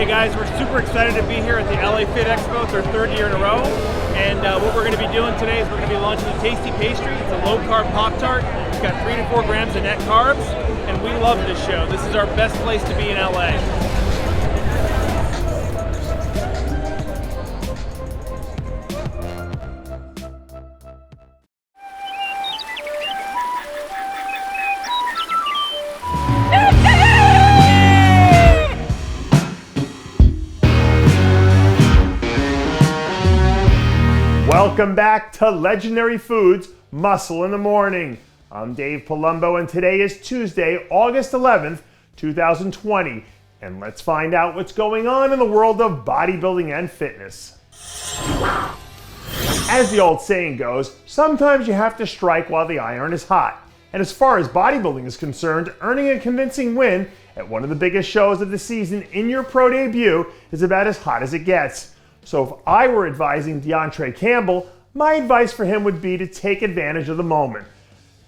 Hey guys, we're super excited to be here at the LA Fit Expo. It's our third year in a row. And what we're going to be doing today is we're going to be launching the Tasty Pastry. It's a low-carb Pop-Tart. It's got 3 to 4 grams of net carbs. And we love this show. This is our best place to be in LA. Welcome back to Legendary Foods, Muscle in the Morning. I'm Dave Palumbo, and today is Tuesday, August 11th, 2020. And let's find out what's going on in the world of bodybuilding and fitness. As the old saying goes, sometimes you have to strike while the iron is hot. And as far as bodybuilding is concerned, earning a convincing win at one of the biggest shows of the season in your pro debut is about as hot as it gets. So if I were advising Deontrai Campbell, my advice for him would be to take advantage of the moment.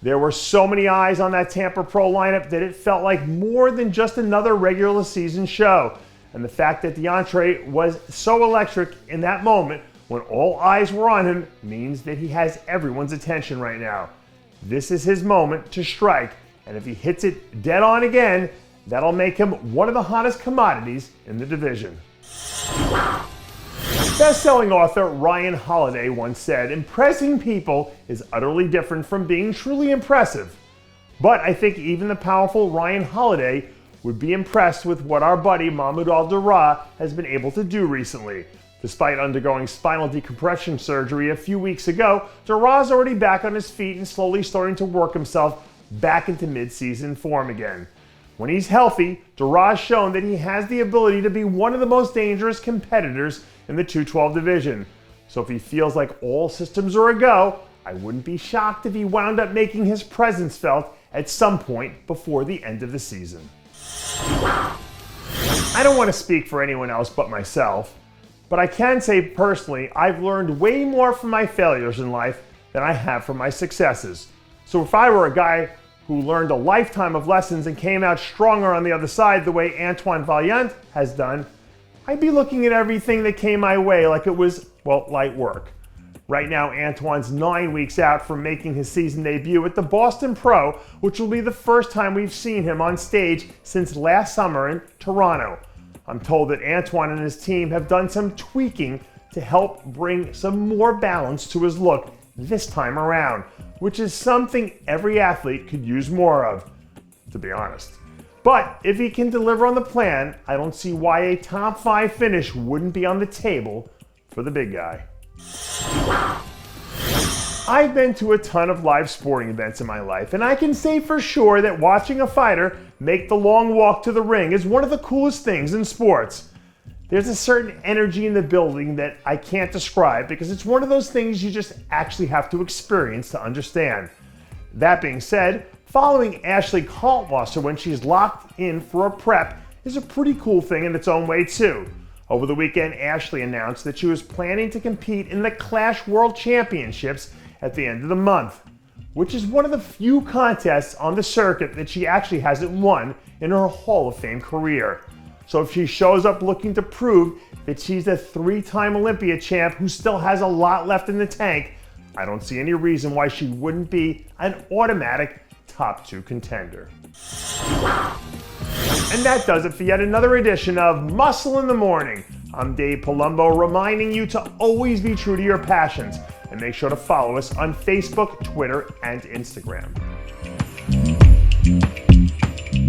There were so many eyes on that Tampa Pro lineup that it felt like more than just another regular season show. And the fact that Deontrai was so electric in that moment when all eyes were on him means that he has everyone's attention right now. This is his moment to strike, and if he hits it dead on again, that'll make him one of the hottest commodities in the division. Best-selling author Ryan Holiday once said, "Impressing people is utterly different from being truly impressive." But I think even the powerful Ryan Holiday would be impressed with what our buddy Mahmoud Al Durrah has been able to do recently. Despite undergoing spinal decompression surgery a few weeks ago, Durrah's already back on his feet and slowly starting to work himself back into mid-season form again. When he's healthy, Durrah's shown that he has the ability to be one of the most dangerous competitors in the 212 division. So if he feels like all systems are a go, I wouldn't be shocked if he wound up making his presence felt at some point before the end of the season. I don't want to speak for anyone else but myself, but I can say personally I've learned way more from my failures in life than I have from my successes. So if I were a guy who learned a lifetime of lessons and came out stronger on the other side the way Antoine Vaillant has done, I'd be looking at everything that came my way like it was, well, light work. Right now, Antoine's 9 weeks out from making his season debut at the Boston Pro, which will be the first time we've seen him on stage since last summer in Toronto. I'm told that Antoine and his team have done some tweaking to help bring some more balance to his look this time around, which is something every athlete could use more of, to be honest. But if he can deliver on the plan, I don't see why a top 5 finish wouldn't be on the table for the big guy. I've been to a ton of live sporting events in my life, and I can say for sure that watching a fighter make the long walk to the ring is one of the coolest things in sports. There's a certain energy in the building that I can't describe because it's one of those things you just actually have to experience to understand. That being said, following Ashley Kaltwasser when she's locked in for a prep is a pretty cool thing in its own way too. Over the weekend, Ashley announced that she was planning to compete in the Clash World Championships at the end of the month, which is one of the few contests on the circuit that she actually hasn't won in her Hall of Fame career. So if she shows up looking to prove that she's a 3-time Olympia champ who still has a lot left in the tank, I don't see any reason why she wouldn't be an automatic top 2 contender. And that does it for yet another edition of Muscle in the Morning. I'm Dave Palumbo, reminding you to always be true to your passions, and make sure to follow us on Facebook, Twitter, and Instagram.